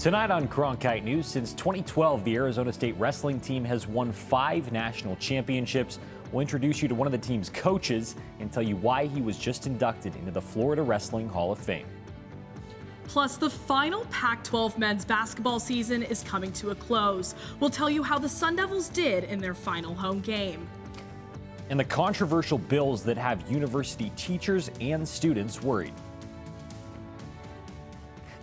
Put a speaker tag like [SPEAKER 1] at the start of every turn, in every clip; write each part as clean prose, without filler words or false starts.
[SPEAKER 1] Tonight on Cronkite News, since 2012, the Arizona State wrestling team has won 5 national championships. We'll introduce you to one of the team's coaches and tell you why he was just inducted into the Florida Wrestling Hall of Fame.
[SPEAKER 2] Plus, the final Pac-12 men's basketball season is coming to a close. We'll tell you how the Sun Devils did in their final home game.
[SPEAKER 1] And the controversial bills that have university teachers and students worried.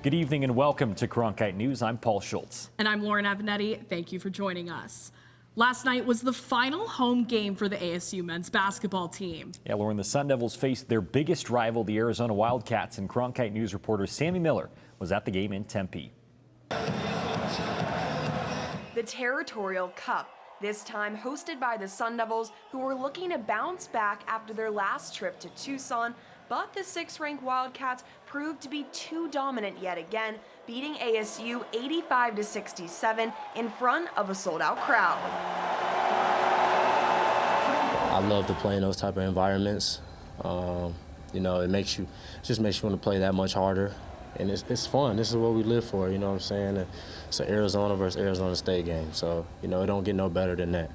[SPEAKER 1] Good evening and welcome to Cronkite News. I'm Paul Schultz.
[SPEAKER 2] And I'm Lauren Avenatti. Thank you for joining us. Last night was the final home game for the ASU men's basketball team. Yeah,
[SPEAKER 1] Lauren, the Sun Devils faced their biggest rival, the Arizona Wildcats, and Cronkite News reporter Sammy Miller was at the game in Tempe.
[SPEAKER 3] The Territorial Cup, this time hosted by the Sun Devils, who were looking to bounce back after their last trip to Tucson. But the 6th-ranked Wildcats proved to be too dominant yet again, beating ASU 85-67 in front of a sold-out crowd.
[SPEAKER 4] I love to play in those type of environments. You know, it just makes you want to play that much harder, and it's fun. This is what we live for. You know what I'm saying? It's an Arizona versus Arizona State game, so you know it don't get no better than that.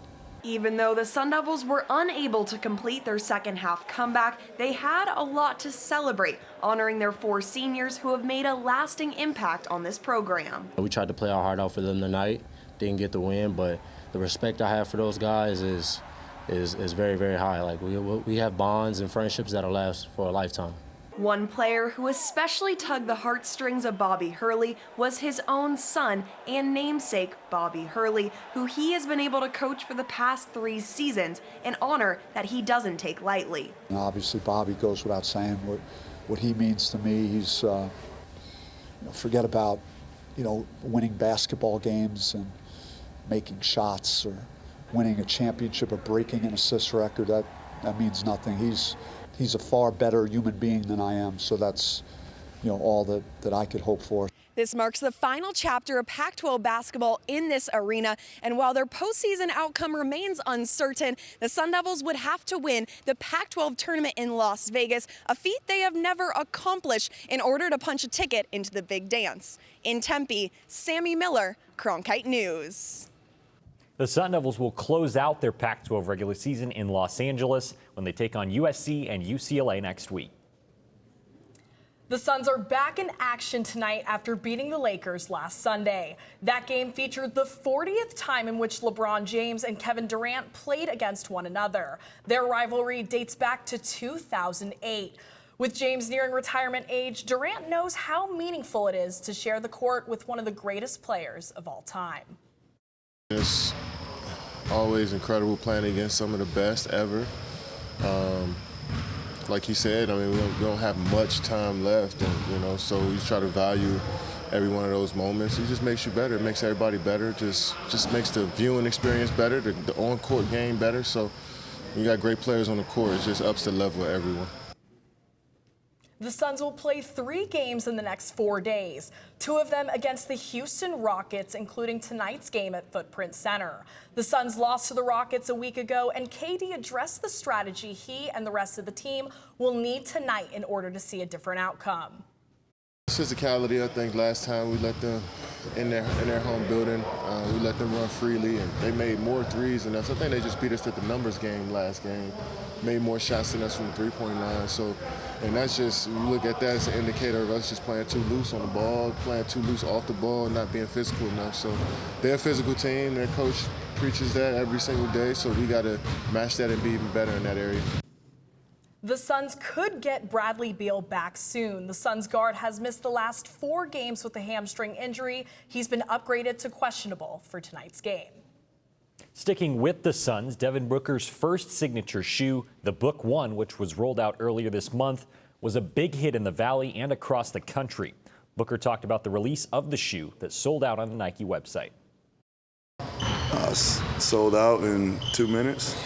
[SPEAKER 3] Even though the Sun Devils were unable to complete their second-half comeback, they had a lot to celebrate, honoring their 4 seniors who have made a lasting impact on this program.
[SPEAKER 4] We tried to play our heart out for them tonight, didn't get the win, but the respect I have for those guys is very, very high. Like we have bonds and friendships that'll last for a lifetime.
[SPEAKER 3] One player who especially tugged the heartstrings of Bobby Hurley was his own son and namesake, Bobby Hurley, who he has been able to coach for the past 3 seasons, an honor that he doesn't take lightly.
[SPEAKER 5] And obviously, Bobby goes without saying what he means to me. He's forget about winning basketball games and making shots or winning a championship or breaking an assist record. That means nothing. He's a far better human being than I am, so that's all that I could hope for.
[SPEAKER 3] This marks the final chapter of Pac-12 basketball in this arena, and while their postseason outcome remains uncertain, the Sun Devils would have to win the Pac-12 tournament in Las Vegas, a feat they have never accomplished, in order to punch a ticket into the big dance. In Tempe, Sammy Miller, Cronkite News.
[SPEAKER 1] The Sun Devils will close out their Pac-12 regular season in Los Angeles when they take on USC and UCLA next week.
[SPEAKER 2] The Suns are back in action tonight after beating the Lakers last Sunday. That game featured the 40th time in which LeBron James and Kevin Durant played against one another. Their rivalry dates back to 2008. With James nearing retirement age, Durant knows how meaningful it is to share the court with one of the greatest players of all time.
[SPEAKER 6] It's always incredible playing against some of the best ever. Like he said, I mean, we don't have much time left, and so you try to value every one of those moments. It just makes you better. It makes everybody better. Just makes the viewing experience better, the on-court game better. So you got great players on the court. It just ups the level of everyone.
[SPEAKER 2] The Suns will play 3 games in the next 4 days, 2 of them against the Houston Rockets, including tonight's game at Pritts Center. The Suns lost to the Rockets a week ago, and KD addressed the strategy he and the rest of the team will need tonight in order to see a different outcome.
[SPEAKER 6] Physicality, I think last time we let them in their home building, we let them run freely, and they made more threes than us. I think they just beat us at the numbers game last game, made more shots than us from the three-point line. So, and that's just, you look at that as an indicator of us just playing too loose on the ball, playing too loose off the ball, not being physical enough. So they're a physical team. Their coach preaches that every single day, so we got to match that and be even better in that area.
[SPEAKER 2] The Suns could get Bradley Beal back soon. The Suns guard has missed the last 4 games with a hamstring injury. He's been upgraded to questionable for tonight's game.
[SPEAKER 1] Sticking with the Suns, Devin Booker's first signature shoe, the Book One, which was rolled out earlier this month, was a big hit in the Valley and across the country. Booker talked about the release of the shoe that sold out on the Nike website.
[SPEAKER 7] Sold out in 2 minutes.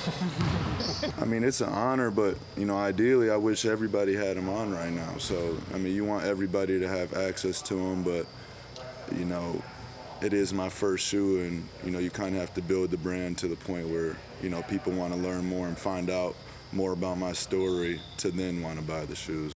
[SPEAKER 7] I mean, it's an honor, but, ideally I wish everybody had them on right now. So, I mean, you want everybody to have access to them, but, it is my first shoe, and, you kind of have to build the brand to the point where, people want to learn more and find out more about my story to then want to buy the shoes.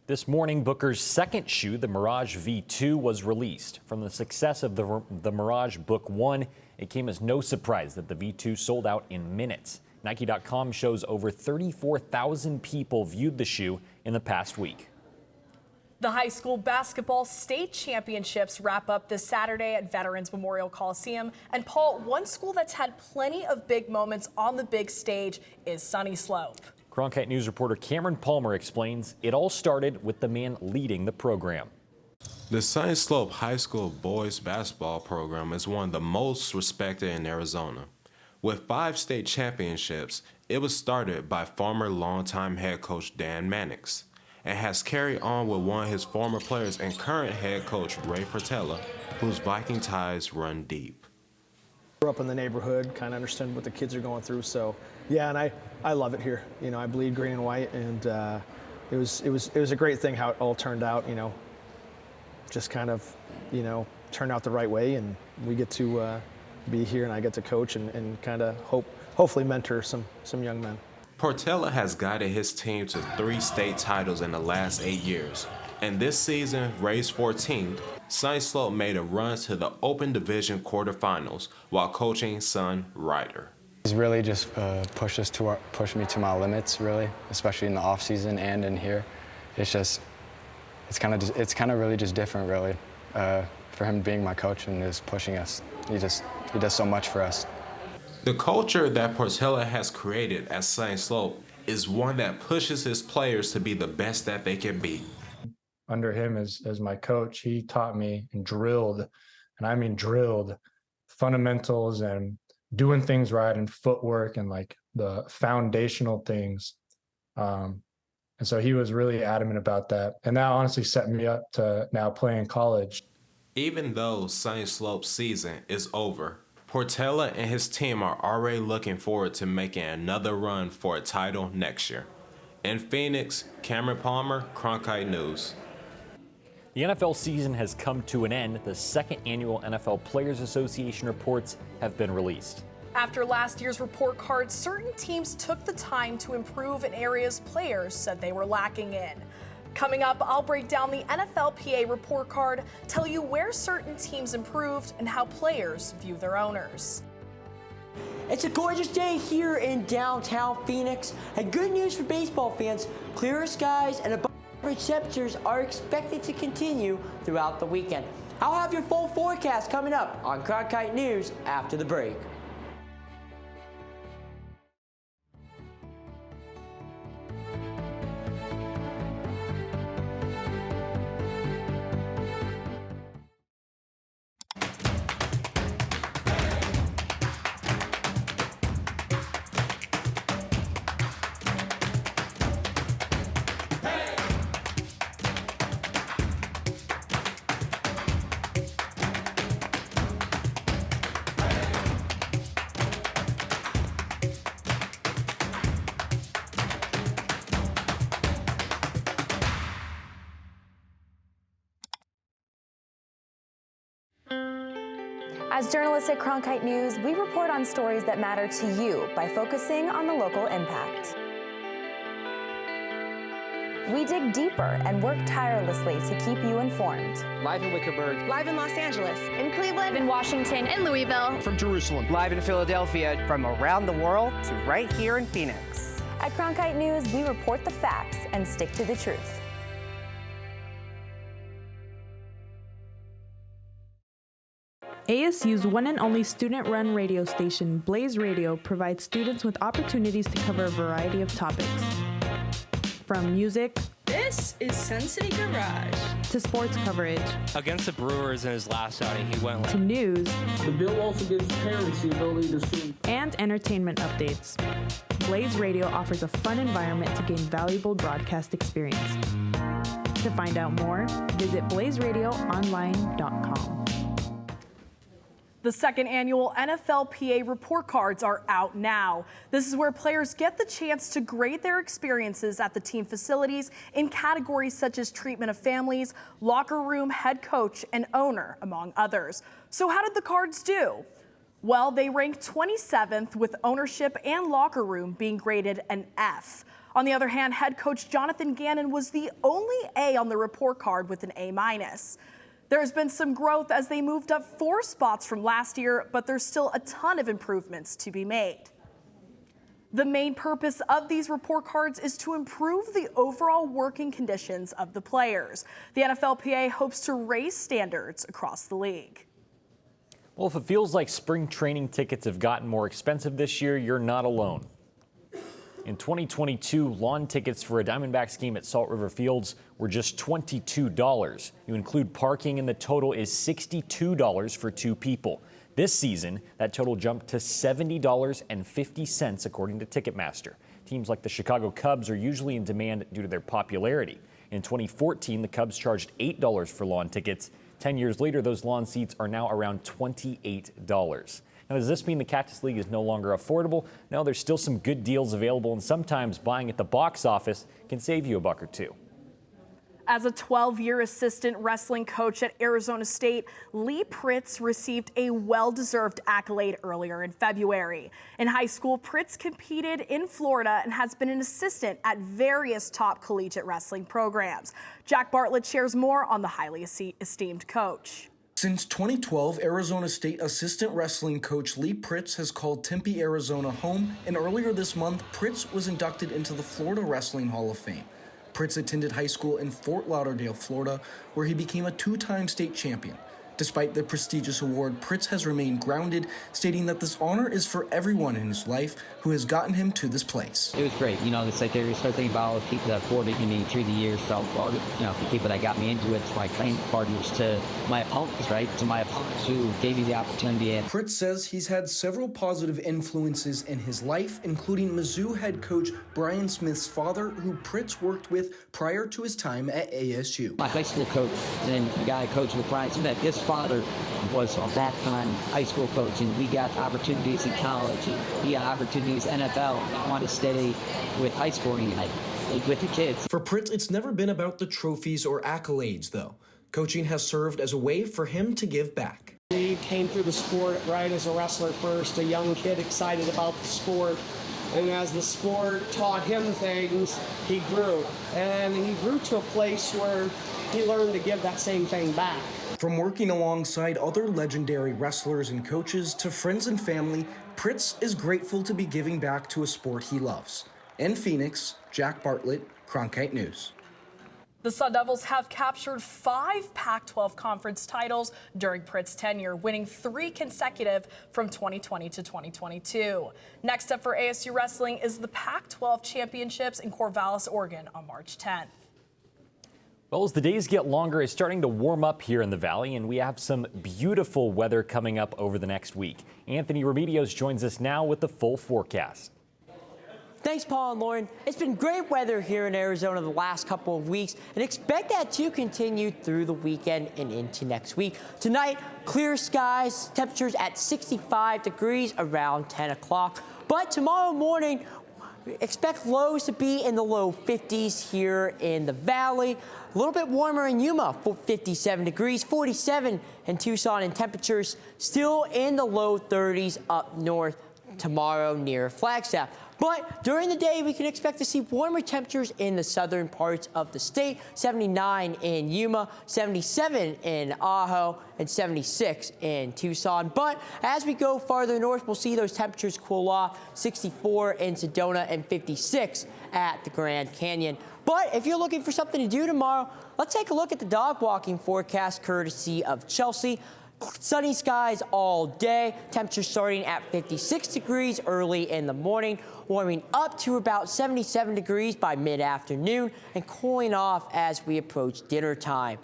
[SPEAKER 1] This morning, Booker's second shoe, the Mirage V2, was released. From the success of the Mirage Book 1, it came as no surprise that the V2 sold out in minutes. Nike.com shows over 34,000 people viewed the shoe in the past week.
[SPEAKER 2] The high school basketball state championships wrap up this Saturday at Veterans Memorial Coliseum. And Paul, one school that's had plenty of big moments on the big stage is Sunny Slope.
[SPEAKER 1] Cronkite News reporter Cameron Palmer explains it all started with the man leading the program.
[SPEAKER 8] The Sunny Slope High School boys basketball program is one of the most respected in Arizona. With 5 state championships, it was started by former longtime head coach Dan Mannix and has carried on with one of his former players and current head coach Ray Portella, whose Viking ties run deep.
[SPEAKER 9] Grew up in the neighborhood, kind of understand what the kids are going through. So, yeah, and I love it here. You know, I bleed green and white, and it was a great thing how it all turned out. You know, just kind of, you know, turned out the right way, and we get to be here, and I get to coach and kind of hopefully mentor some young men.
[SPEAKER 8] Portella has guided his team to 3 state titles in the last 8 years, and this season, raised 14th, Sunny Slope made a run to the Open Division quarterfinals while coaching son Ryder.
[SPEAKER 10] He's really just pushed me to my limits, really, especially in the off season and in here. It's kind of really just different, really, for him being my coach and just pushing us. He does so much for us.
[SPEAKER 8] The culture that Portella has created at Sunny Slope is one that pushes his players to be the best that they can be.
[SPEAKER 11] Under him as my coach, he taught me and drilled, and I mean drilled, fundamentals and doing things right and footwork and like the foundational things. And so he was really adamant about that. And that honestly set me up to now play in college.
[SPEAKER 8] Even though Sunny Slope's season is over, Portella and his team are already looking forward to making another run for a title next year. In Phoenix, Cameron Palmer, Cronkite News.
[SPEAKER 1] The NFL season has come to an end. The second annual NFL Players Association reports have been released.
[SPEAKER 2] After last year's report card, certain teams took the time to improve in areas players said they were lacking in. Coming up, I'll break down the NFLPA report card, tell you where certain teams improved and how players view their owners.
[SPEAKER 12] It's a gorgeous day here in downtown Phoenix, and good news for baseball fans. Clearer skies and above average temperatures are expected to continue throughout the weekend. I'll have your full forecast coming up on Cronkite News after the break.
[SPEAKER 13] As journalists at Cronkite News, we report on stories that matter to you by focusing on the local impact. We dig deeper and work tirelessly to keep you informed.
[SPEAKER 14] Live in Wickenburg.
[SPEAKER 3] Live in Los Angeles.
[SPEAKER 15] In Cleveland. In Washington. In Louisville.
[SPEAKER 14] From Jerusalem.
[SPEAKER 16] Live in Philadelphia.
[SPEAKER 17] From around the world to right here in Phoenix.
[SPEAKER 13] At Cronkite News, we report the facts and stick to the truth.
[SPEAKER 18] ASU's one and only student-run radio station, Blaze Radio, provides students with opportunities to cover a variety of topics. From music,
[SPEAKER 19] this is Sun City Garage,
[SPEAKER 18] to sports coverage.
[SPEAKER 20] Against the Brewers in his last outing, he went
[SPEAKER 18] to news.
[SPEAKER 21] The bill also gives parents the ability to see.
[SPEAKER 18] And entertainment updates. Blaze Radio offers a fun environment to gain valuable broadcast experience. To find out more, visit blazeradioonline.com.
[SPEAKER 2] The second annual NFLPA report cards are out now. This is where players get the chance to grade their experiences at the team facilities in categories such as treatment of families, locker room, head coach, and owner, among others. So how did the cards do? Well, they ranked 27th with ownership and locker room being graded an F. On the other hand, head coach Jonathan Gannon was the only A on the report card with an A-. There has been some growth as they moved up 4 spots from last year, but there's still a ton of improvements to be made. The main purpose of these report cards is to improve the overall working conditions of the players. The NFLPA hopes to raise standards across the league.
[SPEAKER 1] Well, if it feels like spring training tickets have gotten more expensive this year, you're not alone. In 2022, lawn tickets for a Diamondbacks game at Salt River Fields were just $22. You include parking and the total is $62 for 2 people. This season, that total jumped to $70.50 according to Ticketmaster. Teams like the Chicago Cubs are usually in demand due to their popularity. In 2014, the Cubs charged $8 for lawn tickets. 10 years later, those lawn seats are now around $28. Now, does this mean the Cactus League is no longer affordable? No, there's still some good deals available, and sometimes buying at the box office can save you $1 or $2.
[SPEAKER 2] As a 12-year assistant wrestling coach at Arizona State, Lee Pritts received a well-deserved accolade earlier in February. In high school, Pritts competed in Florida and has been an assistant at various top collegiate wrestling programs. Jack Bartlett shares more on the highly esteemed coach.
[SPEAKER 14] Since 2012, Arizona State assistant wrestling coach Lee Pritts has called Tempe, Arizona home, and earlier this month, Pritts was inducted into the Florida Wrestling Hall of Fame. Pritts attended high school in Fort Lauderdale, Florida, where he became a 2-time state champion. Despite the prestigious award, Pritts has remained grounded, stating that this honor is for everyone in his life who has gotten him to this place.
[SPEAKER 16] It was great. You know, it's like there's something about all the people that afforded me through the years, felt for, you know, the people that got me into it, to my training partners, to my opponents, right? To my opponents who gave me the opportunity.
[SPEAKER 14] Pritts says he's had several positive influences in his life, including Mizzou head coach Brian Smith's father, who Pritts worked with prior to his time at ASU.
[SPEAKER 16] My high school coach, and the guy I coached with Brian Smith, his father was at that time high school coach, and we got opportunities in college, and he got opportunities NFL. I want to stay with high school with the kids.
[SPEAKER 14] For Pritts, it's never been about the trophies or accolades, though. Coaching has served as a way for him to give back.
[SPEAKER 22] He came through the sport right as a wrestler first, a young kid excited about the sport. And as the sport taught him things, he grew. And he grew to a place where he learned to give that same thing back.
[SPEAKER 14] From working alongside other legendary wrestlers and coaches to friends and family, Pritts is grateful to be giving back to a sport he loves. In Phoenix, Jack Bartlett, Cronkite News.
[SPEAKER 2] The Sun Devils have captured 5 Pac-12 conference titles during Pritts' tenure, winning 3 consecutive from 2020 to 2022. Next up for ASU wrestling is the Pac-12 championships in Corvallis, Oregon on March 10th.
[SPEAKER 1] Well, as the days get longer, it's starting to warm up here in the Valley, and we have some beautiful weather coming up over the next week. Anthony Remedios joins us now with the full forecast.
[SPEAKER 12] Thanks, Paul and Lauren. It's been great weather here in Arizona the last couple of weeks, and expect that to continue through the weekend and into next week. Tonight, clear skies, temperatures at 65 degrees around 10 o'clock. But tomorrow morning, expect lows to be in the low 50s here in the Valley. A little bit warmer in Yuma, 57 degrees, 47 in Tucson, and temperatures still in the low 30s up north tomorrow near Flagstaff. But during the day, we can expect to see warmer temperatures in the southern parts of the state. 79 in Yuma, 77 in Ajo, and 76 in Tucson. But as we go farther north, we'll see those temperatures cool off. 64 in Sedona and 56 at the Grand Canyon. But if you're looking for something to do tomorrow, let's take a look at the dog walking forecast courtesy of Chelsea. Sunny skies all day, temperatures starting at 56 degrees early in the morning, warming up to about 77 degrees by mid-afternoon, and cooling off as we approach dinner time.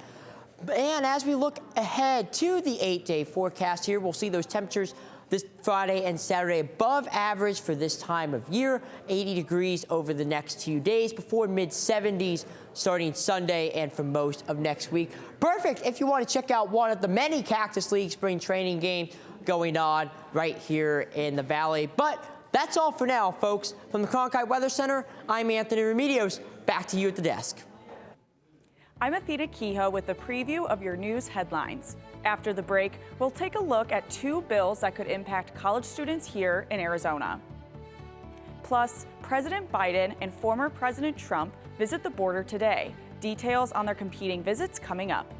[SPEAKER 12] And as we look ahead to the 8-day forecast here, we'll see those temperatures this Friday and Saturday above average for this time of year, 80 degrees over the next 2 days before mid-70s starting Sunday and for most of next week. Perfect if you want to check out one of the many Cactus League spring training games going on right here in the Valley. But that's all for now, folks. From the Cronkite Weather Center, I'm Anthony Remedios. Back to you at the desk.
[SPEAKER 23] I'm Athena Kehoe with a preview of your news headlines. After the break, we'll take a look at 2 bills that could impact college students here in Arizona. Plus, President Biden and former President Trump visit the border today. Details on their competing visits coming up.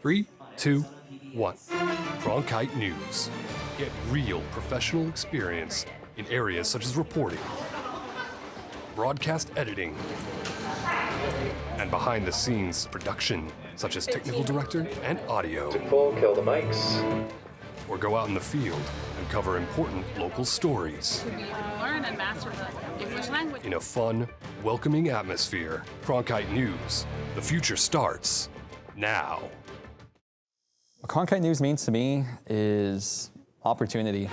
[SPEAKER 4] Three, two, one. Cronkite News. Get real professional experience in areas such as reporting, broadcast editing, and behind-the-scenes production, such as technical director and audio.
[SPEAKER 5] Kill the mics.
[SPEAKER 4] Or go out in the field and cover important local stories
[SPEAKER 6] Learn and master the English language
[SPEAKER 4] in a fun, welcoming atmosphere. Cronkite News. The future starts now.
[SPEAKER 24] What Cronkite News means to me is opportunity.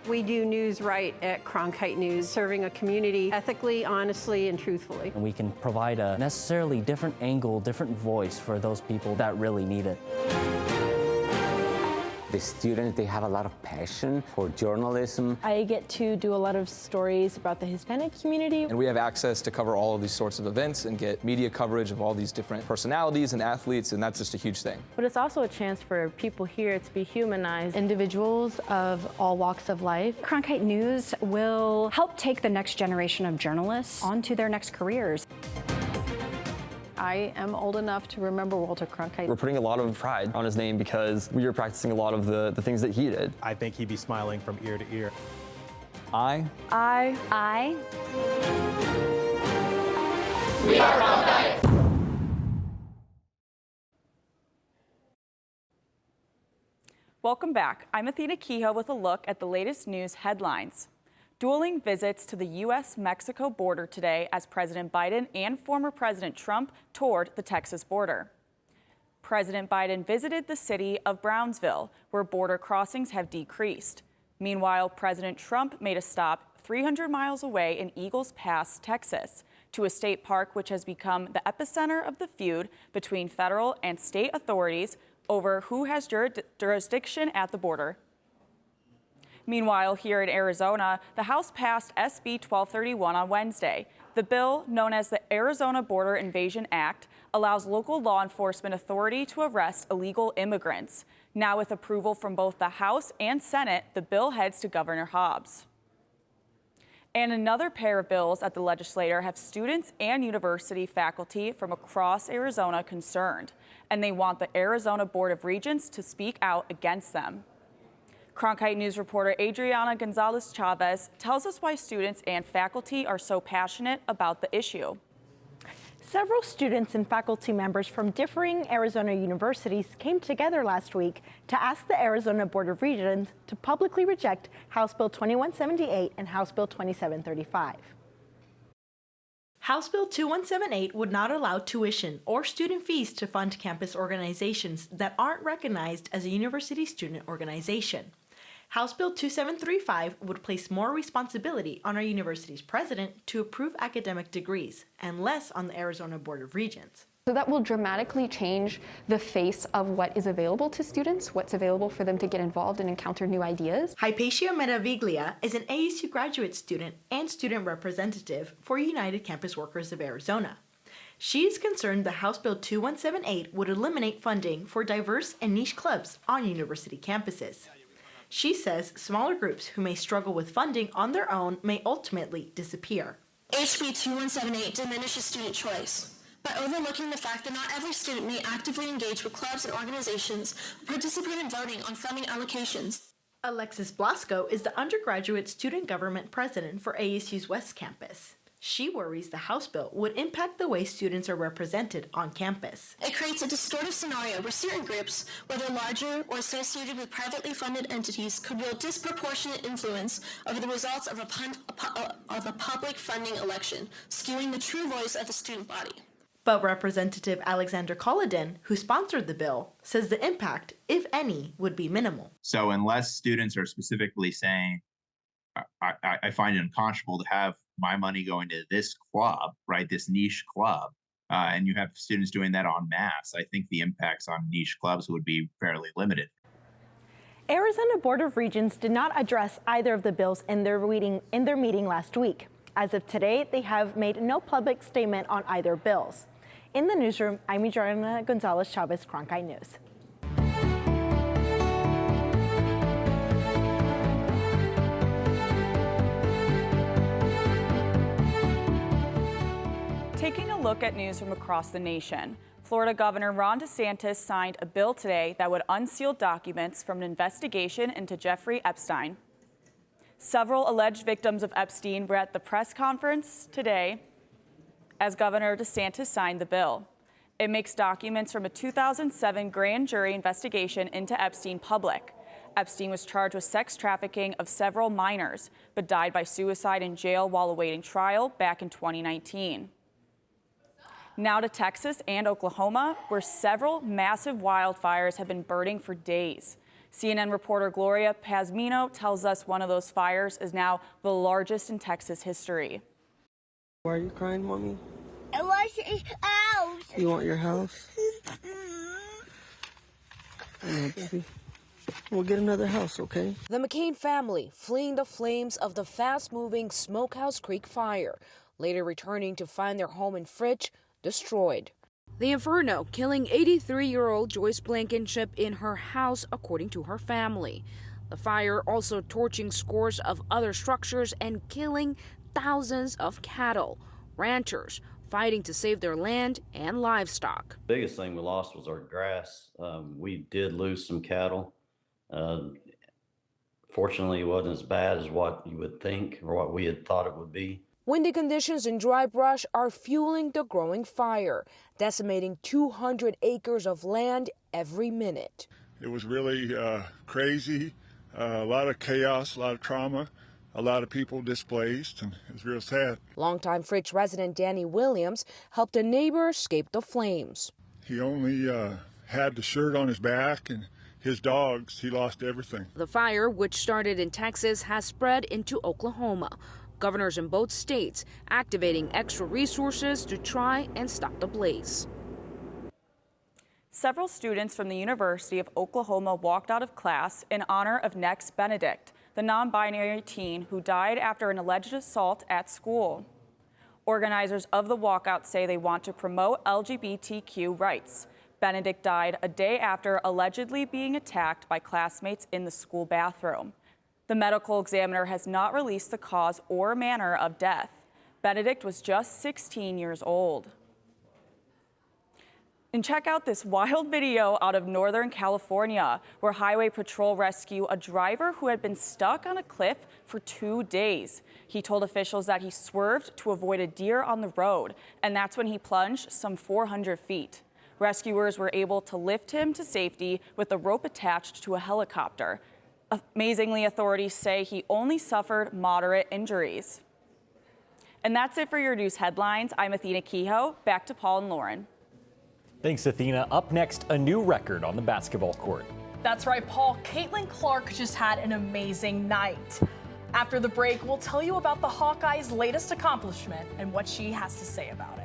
[SPEAKER 25] We do news right at Cronkite News, serving a community ethically, honestly, and truthfully.
[SPEAKER 26] And we can provide a necessarily different angle, different voice for those people that really need it.
[SPEAKER 27] The students, they have a lot of passion for journalism.
[SPEAKER 28] I get to do a lot of stories about the Hispanic community.
[SPEAKER 29] And we have access to cover all of these sorts of events and get media coverage of all these different personalities and athletes, and that's just a huge thing.
[SPEAKER 28] But it's also a chance for people here to be humanized. Individuals of all walks of life.
[SPEAKER 30] Cronkite News will help take the next generation of journalists onto their next careers.
[SPEAKER 28] I am old enough to remember Walter Cronkite.
[SPEAKER 24] We're putting a lot of pride on his name because we are practicing a lot of the things that he did.
[SPEAKER 31] I think he'd be smiling from ear to ear.
[SPEAKER 24] I.
[SPEAKER 5] We are Cronkite.
[SPEAKER 23] Welcome back. I'm Athena Kehoe with a look at the latest news headlines. Dueling visits to the U.S.-Mexico border today as President Biden and former President Trump toured the Texas border. President Biden visited the city of Brownsville, where border crossings have decreased. Meanwhile, President Trump made a stop 300 miles away in Eagles Pass, Texas, to a state park which has become the epicenter of the feud between federal and state authorities over who has jurisdiction at the border. Meanwhile, here in Arizona, the House passed SB 1231 on Wednesday. The bill, known as the Arizona Border Invasion Act, allows local law enforcement authority to arrest illegal immigrants. Now, with approval from both the House and Senate, the bill heads to Governor Hobbs. And another pair of bills at the legislature have students and university faculty from across Arizona concerned, and they want the Arizona Board of Regents to speak out against them. Cronkite News reporter Adriana Gonzalez-Chavez tells us why students and faculty are so passionate about the issue.
[SPEAKER 28] Several students and faculty members from differing Arizona universities came together last week to ask the Arizona Board of Regents to publicly reject House Bill 2178 and House Bill 2735. House Bill 2178 would not allow tuition or student fees to fund campus organizations that aren't recognized as a university student organization. House Bill 2735 would place more responsibility on our university's president to approve academic degrees and less on the Arizona Board of Regents.
[SPEAKER 32] So that will dramatically change the face of what is available to students, what's available for them to get involved and encounter new ideas.
[SPEAKER 28] Hypatia Meraviglia is an ASU graduate student and student representative for United Campus Workers of Arizona. She is concerned that House Bill 2178 would eliminate funding for diverse and niche clubs on university campuses. She says smaller groups who may struggle with funding on their own may ultimately disappear.
[SPEAKER 33] HB 2178 diminishes student choice by overlooking the fact that not every student may actively engage with clubs and organizations or participate in voting on funding allocations.
[SPEAKER 28] Alexis Blasco is the undergraduate student government president for ASU's West Campus. She worries the House bill would impact the way students are represented on campus.
[SPEAKER 33] It creates a distortive scenario where certain groups, whether larger or associated with privately funded entities, could wield disproportionate influence over the results of a public funding election, skewing the true voice of the student body.
[SPEAKER 28] But Representative Alexander Collodin, who sponsored the bill, says the impact, if any, would be minimal.
[SPEAKER 34] So unless students are specifically saying, I find it unconscionable to have my money going to this club, right, this niche club, and you have students doing that en masse, I think the impacts on niche clubs would be fairly limited.
[SPEAKER 3] Arizona Board of Regents did not address either of the bills in their meeting last week. As of today, they have made no public statement on either bills. In the newsroom, I'm Adriana Gonzalez-Chavez, Cronkite News.
[SPEAKER 23] Taking a look at news from across the nation, Florida Governor Ron DeSantis signed a bill today that would unseal documents from an investigation into Jeffrey Epstein. Several alleged victims of Epstein were at the press conference today as Governor DeSantis signed the bill. It makes documents from a 2007 grand jury investigation into Epstein public. Epstein was charged with sex trafficking of several minors, but died by suicide in jail while awaiting trial back in 2019. Now to Texas and Oklahoma, where several massive wildfires have been burning for days. CNN reporter Gloria Pazmino tells us one of those fires is now the largest in Texas history.
[SPEAKER 7] Why are you crying, Mommy?
[SPEAKER 8] I want your house.
[SPEAKER 7] You want your house? I know, baby. We'll get another house, okay?
[SPEAKER 9] The McCain family fleeing the flames of the fast-moving Smokehouse Creek fire, later returning to find their home in Pritts destroyed. The inferno killing 83-year-old Joyce Blankenship in her house, according to her family. The fire also torching scores of other structures and killing thousands of cattle. Ranchers fighting to save their land and livestock.
[SPEAKER 10] The biggest thing we lost was our grass. We did lose some cattle. Fortunately, it wasn't as bad as what you would think or what we had thought it would be.
[SPEAKER 9] Windy conditions and dry brush are fueling the growing fire, decimating 200 acres of land every minute.
[SPEAKER 11] It was really crazy, a lot of chaos, a lot of trauma, a lot of people displaced, and it was real sad.
[SPEAKER 9] Longtime Pritts resident Danny Williams helped a neighbor escape the flames.
[SPEAKER 11] He only had the shirt on his back and his dogs. He lost everything.
[SPEAKER 9] The fire, which started in Texas, has spread into Oklahoma. Governors in both states activating extra resources to try and stop the blaze.
[SPEAKER 23] Several students from the University of Oklahoma walked out of class in honor of Next Benedict, the non-binary teen who died after an alleged assault at school. Organizers of the walkout say they want to promote LGBTQ rights. Benedict died a day after allegedly being attacked by classmates in the school bathroom. The medical examiner has not released the cause or manner of death. Benedict was just 16 years old. And check out this wild video out of Northern California, where Highway Patrol rescued a driver who had been stuck on a cliff for 2 days. He told officials that he swerved to avoid a deer on the road, and that's when he plunged some 400 feet. Rescuers were able to lift him to safety with a rope attached to a helicopter. Amazingly, authorities say he only suffered moderate injuries. And that's it for your news headlines. I'm Athena Kehoe. Back to Paul and Lauren.
[SPEAKER 1] Thanks, Athena. Up next, a new record on the basketball court.
[SPEAKER 2] That's right, Paul. Caitlin Clark just had an amazing night. After the break, we'll tell you about the Hawkeyes' latest accomplishment and what she has to say about it.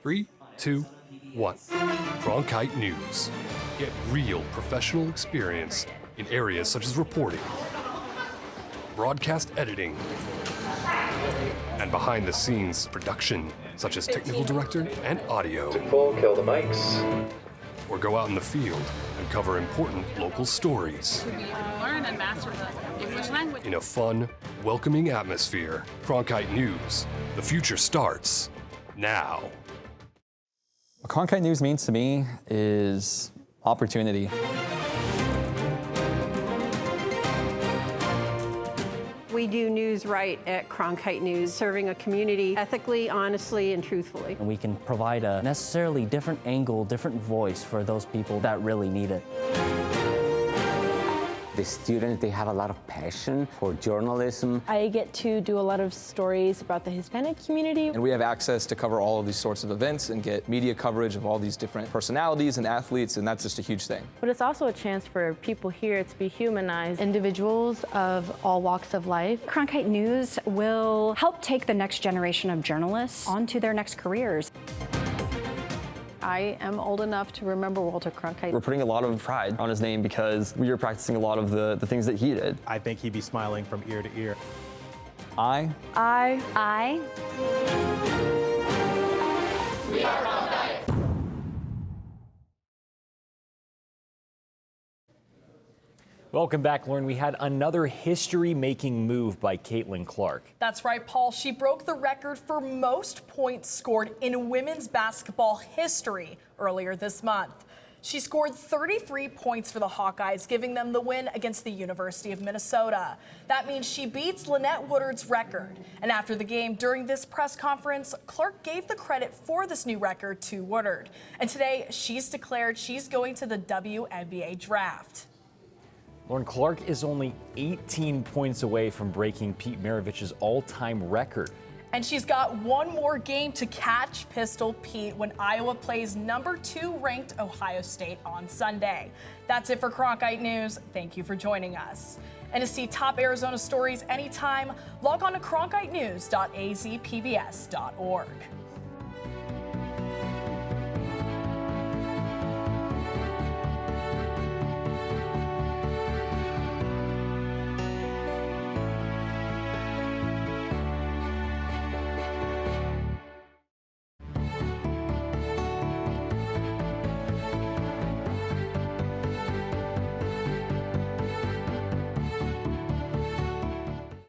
[SPEAKER 4] Three, two, one. Cronkite News. Get real professional experience in areas such as reporting, broadcast editing, and behind-the-scenes production, such as technical director and audio.
[SPEAKER 5] Full kill the mics.
[SPEAKER 4] Or go out in the field and cover important local stories.
[SPEAKER 6] To be able to learn and master the English language.
[SPEAKER 4] In a fun, welcoming atmosphere. Cronkite News. The future starts now.
[SPEAKER 24] What Cronkite News means to me is opportunity.
[SPEAKER 25] We do news right at Cronkite News, serving a community ethically, honestly, and truthfully.
[SPEAKER 26] And we can provide a necessarily different angle, different voice for those people that really need it.
[SPEAKER 12] The students, they have a lot of passion for journalism.
[SPEAKER 3] I get to do a lot of stories about the Hispanic community.
[SPEAKER 13] And we have access to cover all of these sorts of events and get media coverage of all these different personalities and athletes, and that's just a huge thing.
[SPEAKER 3] But it's also a chance for people here to be humanized. Individuals of all walks of life.
[SPEAKER 14] Cronkite News will help take the next generation of journalists onto their next careers.
[SPEAKER 15] I am old enough to remember Walter Cronkite.
[SPEAKER 24] We're putting a lot of pride on his name because we are practicing a lot of the things that he did.
[SPEAKER 31] I think he'd be smiling from ear to ear.
[SPEAKER 24] I.
[SPEAKER 33] We are Cronkite.
[SPEAKER 1] Welcome back, Lauren. We had another history-making move by Caitlin Clark.
[SPEAKER 2] That's right, Paul. She broke the record for most points scored in women's basketball history earlier this month. She scored 33 points for the Hawkeyes, giving them the win against the University of Minnesota. That means she beats Lynette Woodard's record. And after the game, during this press conference, Clark gave the credit for this new record to Woodard. And today, she's declared she's going to the WNBA draft.
[SPEAKER 1] Lauren, Clark is only 18 points away from breaking Pete Maravich's all-time record.
[SPEAKER 2] And she's got one more game to catch Pistol Pete when Iowa plays #2 ranked Ohio State on Sunday. That's it for Cronkite News. Thank you for joining us. And to see top Arizona stories anytime, log on to cronkitenews.azpbs.org.